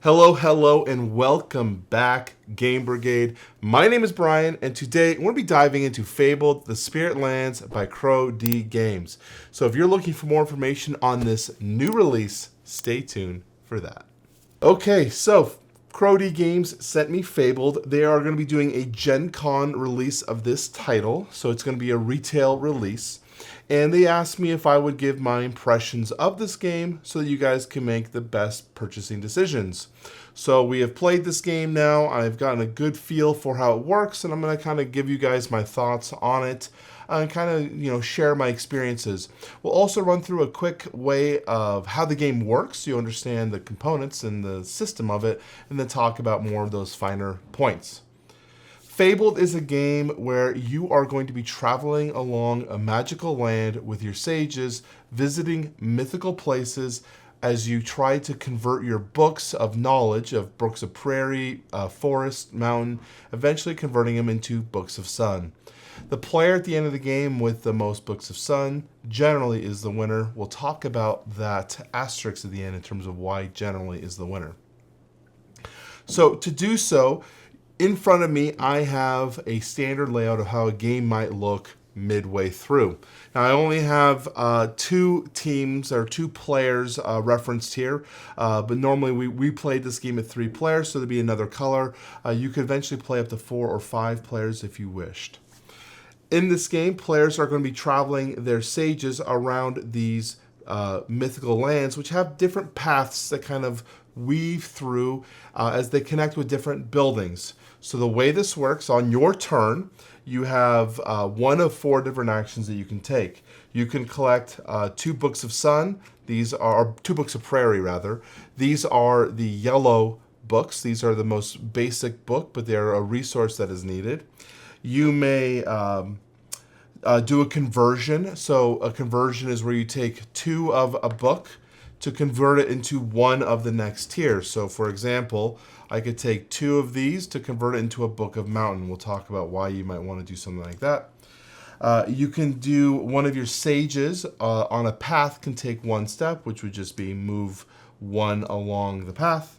Hello, hello, and welcome back, Game Brigade. My name is Brian, and today we're going to be diving into Fabled, The Spirit Lands by Crow D Games. So if you're looking for more information on this new release, stay tuned for that. Okay, so Crow D Games sent me Fabled. They are going to be doing a Gen Con release of this title, so it's going to be a retail release. And they asked me if I would give my impressions of this game so that you guys can make the best purchasing decisions. So we have played this game now. I've gotten a good feel for how it works, and I'm going to kind of give you guys my thoughts on it and kind of, share my experiences. We'll also run through a quick way of how the game works so you understand the components and the system of it, and then talk about more of those finer points. Fabled is a game where you are going to be traveling along a magical land with your sages, visiting mythical places as you try to convert your books of knowledge of books of prairie, forest, mountain, eventually converting them into books of sun. The player at the end of the game with the most books of sun generally is the winner. We'll talk about that asterisk at the end in terms of why generally is the winner. So to do so, in front of me, I have a standard layout of how a game might look midway through. Now, I only have two teams or two players referenced here, but normally we played this game at 3 players, so there'd be another color. You could eventually play up to 4 or 5 players if you wished. In this game, players are going to be traveling their sages around these mythical lands, which have different paths that kind of weave through as they connect with different buildings. So the way this works, on your turn, you have one of 4 different actions that you can take. You can collect 2 books of sun. These are 2 books of prairie, rather. These are the yellow books. These are the most basic book, but they're a resource that is needed. You may do a conversion. So a conversion is where you take 2 of a book to convert it into 1 of the next tier. So for example, I could take 2 of these to convert it into a book of mountain. We'll talk about why you might want to do something like that. You can do one of your sages on a path can take 1 step, which would just be move 1 along the path.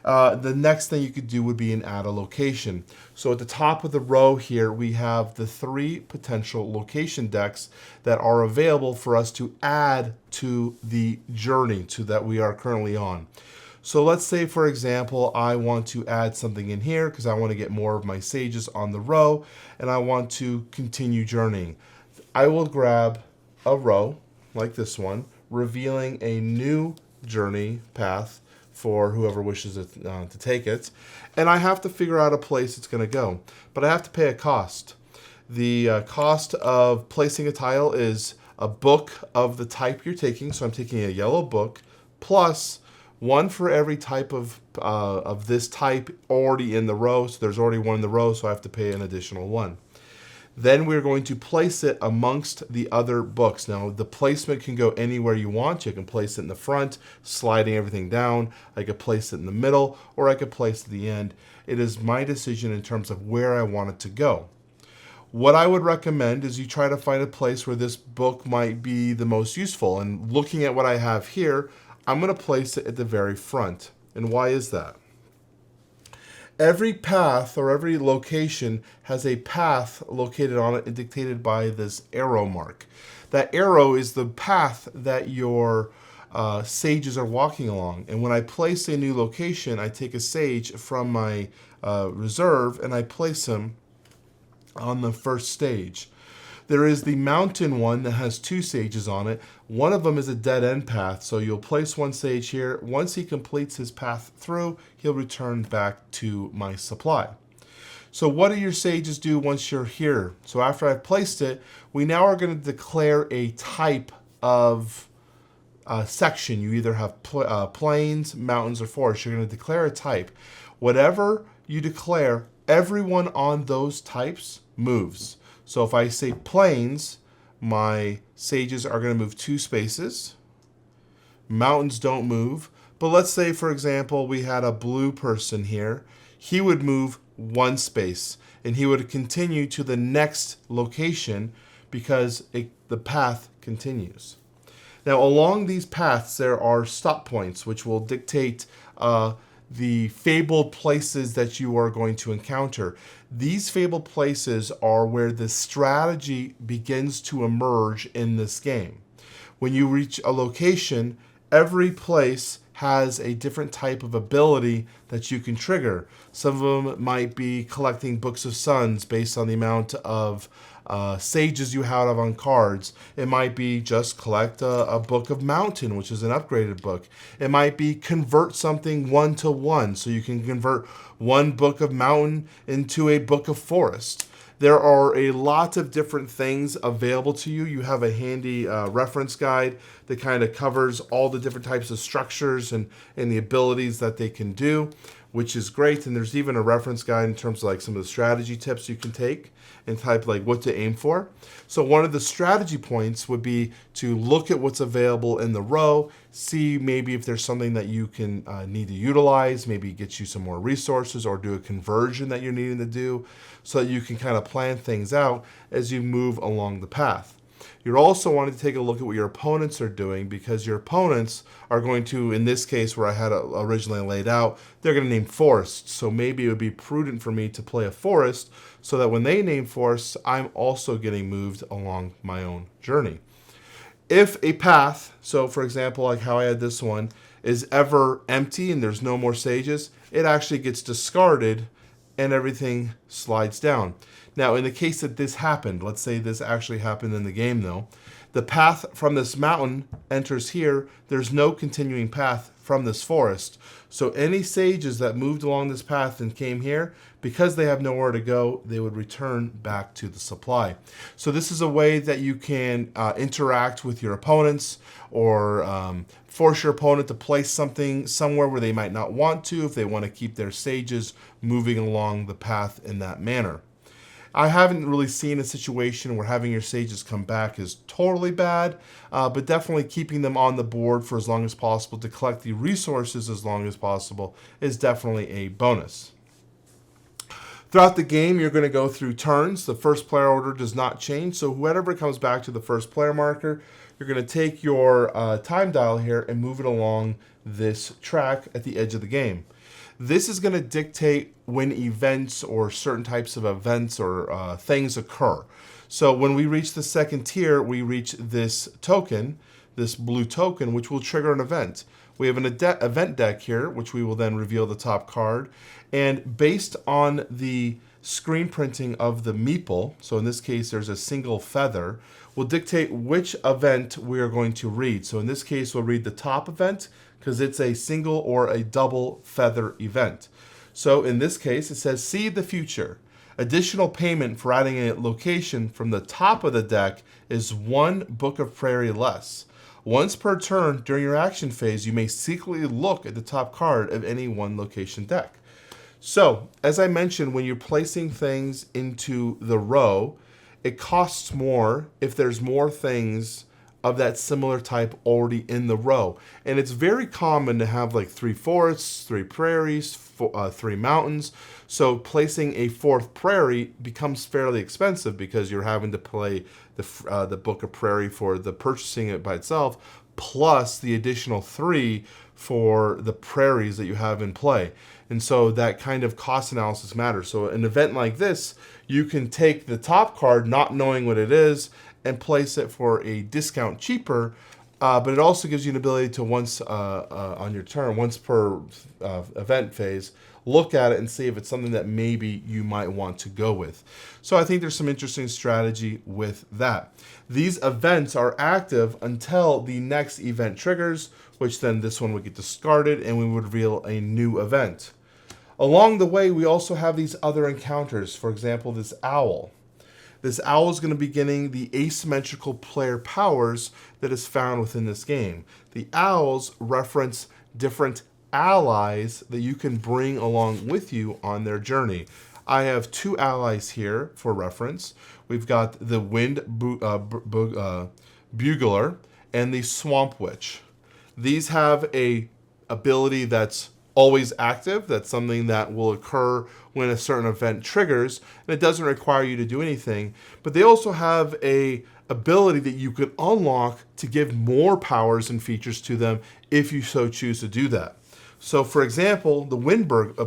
The next thing you could do would be add a location. So at the top of the row here, we have the 3 potential location decks that are available for us to add to the journey that we are currently on. So let's say, for example, I want to add something in here because I want to get more of my sages on the row and I want to continue journeying. I will grab a row like this one, revealing a new journey path for whoever wishes it, to take it. And I have to figure out a place it's going to go. But I have to pay a cost. The cost of placing a tile is a book of the type you're taking. So I'm taking a yellow book plus 1 for every type of this type already in the row. So there's already 1 in the row, so I have to pay an additional 1. Then we're going to place it amongst the other books. Now, the placement can go anywhere you want. You can place it in the front, sliding everything down. I could place it in the middle, or I could place it at the end. It is my decision in terms of where I want it to go. What I would recommend is you try to find a place where this book might be the most useful. And looking at what I have here, I'm going to place it at the very front. And why is that? Every path or every location has a path located on it and dictated by this arrow mark. That arrow is the path that your sages are walking along. And when I place a new location, I take a sage from my reserve and I place him on the first stage. There is the mountain one that has 2 sages on it. One of them is a dead end path, so you'll place 1 sage here. Once he completes his path through, he'll return back to my supply. So what do your sages do once you're here? So after I've placed it, we now are going to declare a type of section. You either have plains, mountains, or forests. You're going to declare a type. Whatever you declare, everyone on those types moves. So if I say plains, my sages are going to move 2 spaces. Mountains don't move. But let's say, for example, we had a blue person here. He would move 1 space, and he would continue to the next location because the path continues. Now, along these paths, there are stop points, which will dictate the fabled places that you are going to encounter. These fabled places are where the strategy begins to emerge in this game. When you reach a location, every place has a different type of ability that you can trigger. Some of them might be collecting books of suns based on the amount of sages you have on cards. It might be just collect a book of mountain, which is an upgraded book. It might be convert something 1-to-1, so you can convert one book of mountain into a book of forest. There are a lot of different things available to you. You have a handy reference guide that kind of covers all the different types of structures and the abilities that they can do, which is great. And there's even a reference guide in terms of like some of the strategy tips you can take and type like what to aim for. So one of the strategy points would be to look at what's available in the row, see maybe if there's something that you can need to utilize, maybe get you some more resources or do a conversion that you're needing to do so that you can kind of plan things out as you move along the path. You're also wanting to take a look at what your opponents are doing, because your opponents are going to, in this case where I had it originally laid out, they're going to name forests. So maybe it would be prudent for me to play a forest so that when they name forests, I'm also getting moved along my own journey. If a path, so for example, like how I had this one, is ever empty and there's no more sages, it actually gets discarded and everything slides down. Now, in the case that this happened, let's say this actually happened in the game though, the path from this mountain enters here. There's no continuing path from this forest. So any sages that moved along this path and came here, because they have nowhere to go, they would return back to the supply. So this is a way that you can interact with your opponents, or force your opponent to place something somewhere where they might not want to, if they want to keep their sages moving along the path in that manner. I haven't really seen a situation where having your sages come back is totally bad, but definitely keeping them on the board for as long as possible to collect the resources as long as possible is definitely a bonus. Throughout the game, you're going to go through turns. The first player order does not change, so whoever comes back to the first player marker, you're going to take your time dial here and move it along this track at the edge of the game. This is going to dictate when events or certain types of events or things occur. So when we reach the second tier, we reach this token, this blue token, which will trigger an event. We have an event deck here, which we will then reveal the top card. And based on the screen printing of the meeple, so in this case there's a single feather, will dictate which event we are going to read. So in this case, we'll read the top event, because it's a single or a double feather event. So in this case, it says, see the future. Additional payment for adding a location from the top of the deck is 1 Book of Prairie less. Once per turn during your action phase, you may secretly look at the top card of any one location deck. So, as I mentioned, when you're placing things into the row, it costs more if there's more things of that similar type already in the row. And it's very common to have like 3 forests, 3 prairies, 3 mountains. So placing a 4th prairie becomes fairly expensive because you're having to play the Book of Prairie for the purchasing it by itself, plus the additional 3 for the prairies that you have in play. And so that kind of cost analysis matters. So an event like this, you can take the top card not knowing what it is and place it for a discount cheaper, but it also gives you an ability to once on your turn, once per event phase, look at it and see if it's something that maybe you might want to go with. So I think there's some interesting strategy with that. These events are active until the next event triggers, which then this one would get discarded and we would reveal a new event. Along the way, we also have these other encounters. For example, this owl. This owl is going to be getting the asymmetrical player powers that is found within this game. The owls reference different allies that you can bring along with you on their journey. I have 2 allies here for reference. We've got the Wind Bugler and the Swamp Witch. These have a ability that's always active. That's something that will occur when a certain event triggers, and it doesn't require you to do anything. But they also have a ability that you could unlock to give more powers and features to them if you so choose to do that. So, for example, the Windberg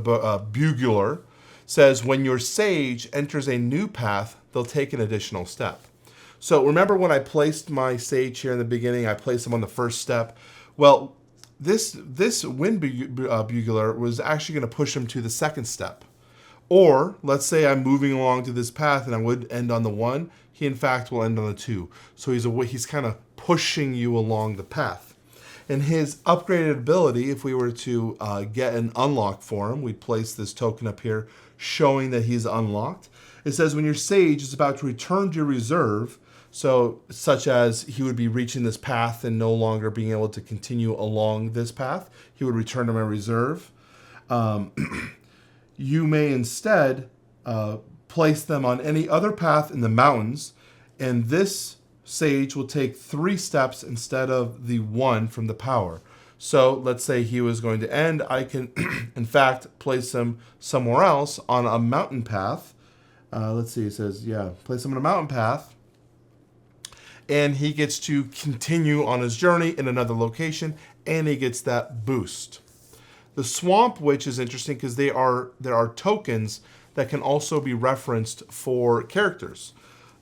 Bugler says when your sage enters a new path, they'll take an additional step. So remember when I placed my sage here in the beginning, I placed him on the first step. Well, this Wind Bugler was actually going to push him to the second step. Or let's say I'm moving along to this path and I would end on the 1. He in fact will end on the 2. So he's kind of pushing you along the path. And his upgraded ability, if we were to get an unlock for him, we'd place this token up here showing that he's unlocked. It says when your sage is about to return to your reserve, so such as he would be reaching this path and no longer being able to continue along this path, he would return to my reserve. You may instead place them on any other path in the mountains, and this sage will take 3 steps instead of the 1 from the power. So let's say he was going to end. I can, in fact, place him somewhere else on a mountain path. Let's see, it says, yeah, place him on a mountain path. And he gets to continue on his journey in another location, and he gets that boost. The Swamp Witch is interesting because there are tokens that can also be referenced for characters.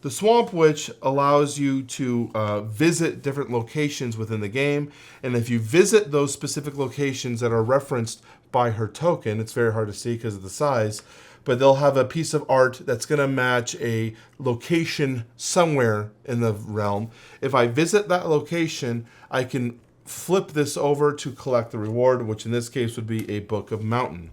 The Swamp Witch allows you to visit different locations within the game, and if you visit those specific locations that are referenced by her token, it's very hard to see because of the size, but they'll have a piece of art that's going to match a location somewhere in the realm. If I visit that location, I can flip this over to collect the reward, which in this case would be a Book of Mountain.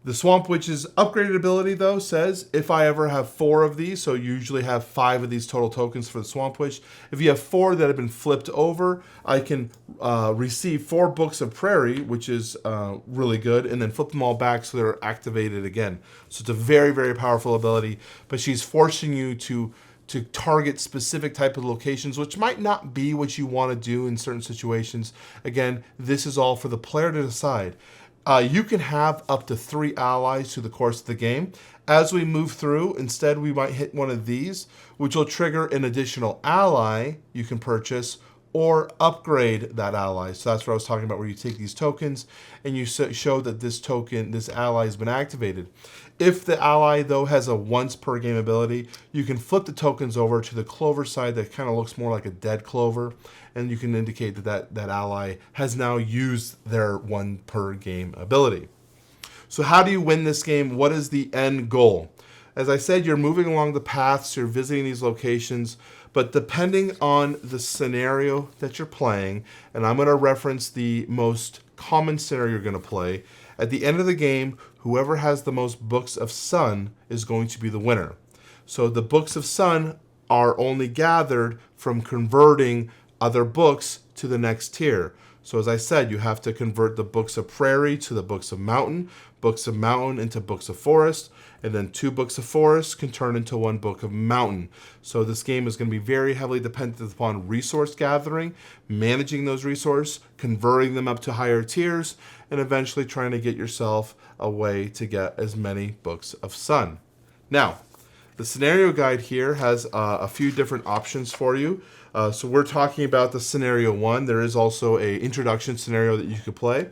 The Swamp Witch's upgraded ability, though, says if I ever have 4 of these, so you usually have 5 of these total tokens for the Swamp Witch. If you have 4 that have been flipped over, I can receive 4 Books of Prairie, which is really good, and then flip them all back so they're activated again. So it's a very, very powerful ability, but she's forcing you to target specific type of locations, which might not be what you want to do in certain situations. Again, this is all for the player to decide. You can have up to 3 allies through the course of the game. As we move through, instead we might hit one of these, which will trigger an additional ally you can purchase or upgrade that ally. So that's what I was talking about, where you take these tokens and you show that this ally has been activated. If the ally, though, has a once per game ability, you can flip the tokens over to the clover side that kind of looks more like a dead clover, and you can indicate that ally has now used their 1 per game ability. So how do you win this game? What is the end goal? As I said, you're moving along the paths, you're visiting these locations, but depending on the scenario that you're playing, and I'm going to reference the most common scenario you're going to play, at the end of the game, whoever has the most Books of Sun is going to be the winner. So the Books of Sun are only gathered from converting other books to the next tier. So as I said, you have to convert the Books of Prairie to the Books of Mountain into Books of Forest, and then 2 Books of Forest can turn into 1 Book of Mountain. So this game is going to be very heavily dependent upon resource gathering, managing those resources, converting them up to higher tiers, and eventually trying to get yourself a way to get as many Books of Sun. Now, the scenario guide here has a few different options for you. So we're talking about the scenario 1. There is also an introduction scenario that you could play.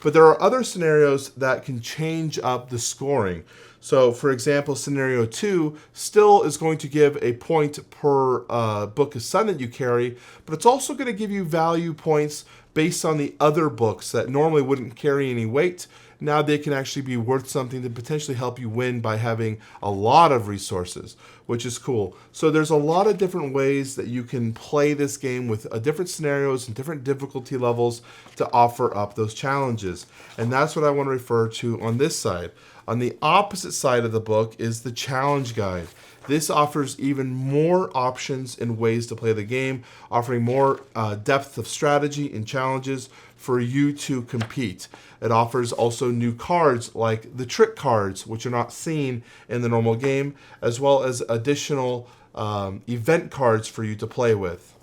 But there are other scenarios that can change up the scoring. So, for example, scenario 2 still is going to give a point per Book of Sun that you carry, but it's also going to give you value points based on the other books that normally wouldn't carry any weight. Now they can actually be worth something to potentially help you win by having a lot of resources, which is cool. So there's a lot of different ways that you can play this game with different scenarios and different difficulty levels to offer up those challenges. And that's what I want to refer to on this side. On the opposite side of the book is the challenge guide. This offers even more options and ways to play the game, offering more depth of strategy and challenges for you to compete. It offers also new cards like the trick cards, which are not seen in the normal game, as well as additional event cards for you to play with.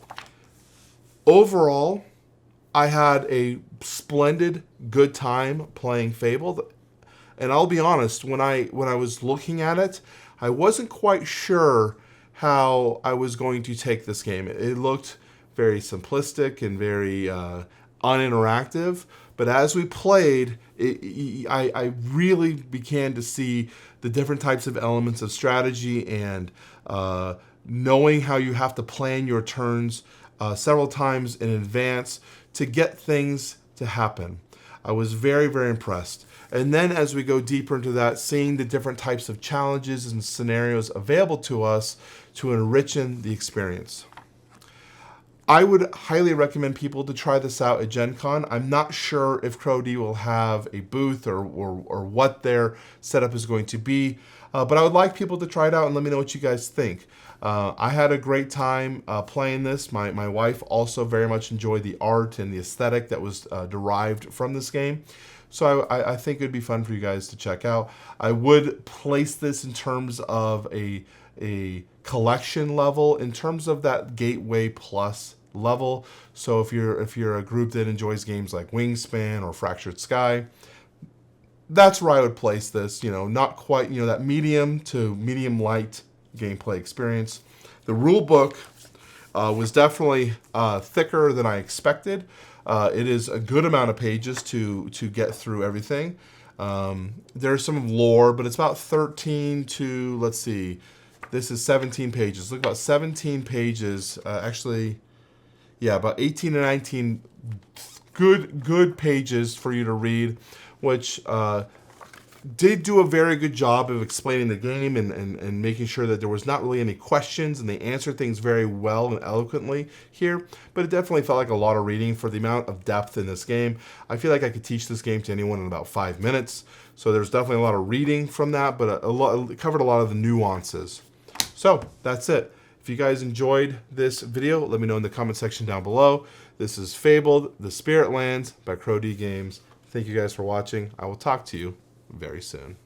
Overall, I had a splendid, good time playing Fabled. And I'll be honest, when I was looking at it, I wasn't quite sure how I was going to take this game. It looked very simplistic and very uninteractive, But as we played, I really began to see the different types of elements of strategy and knowing how you have to plan your turns several times in advance to get things to happen. I was very, very impressed. And then as we go deeper into that, seeing the different types of challenges and scenarios available to us to enrichen the experience. I would highly recommend people to try this out at Gen Con. I'm not sure if CrowD will have a booth or what their setup is going to be, but I would like people to try it out and let me know what you guys think. I had a great time playing this. My wife also very much enjoyed the art and the aesthetic that was derived from this game. So I think it would be fun for you guys to check out. I would place this in terms of a collection level, in terms of that Gateway Plus level. So if you're a group that enjoys games like Wingspan or Fractured Sky, that's where I would place this. You know, not quite, you know, that medium to medium light gameplay experience. The rule book was definitely thicker than I expected. It is a good amount of pages to get through everything. There's some lore, but it's about 13 to, let's see, this is 17 pages. Look, about 17 pages, actually, yeah, about 18 to 19 good pages for you to read, which did do a very good job of explaining the game and making sure that there was not really any questions, and they answered things very well and eloquently here. But it definitely felt like a lot of reading for the amount of depth in this game. I feel like I could teach this game to anyone in about 5 minutes. So there's definitely a lot of reading from that, but it covered a lot of the nuances. So that's it. If you guys enjoyed this video, let me know in the comment section down below. This is Fabled, The Spirit Lands by CrowD Games. Thank you guys for watching. I will talk to you very soon.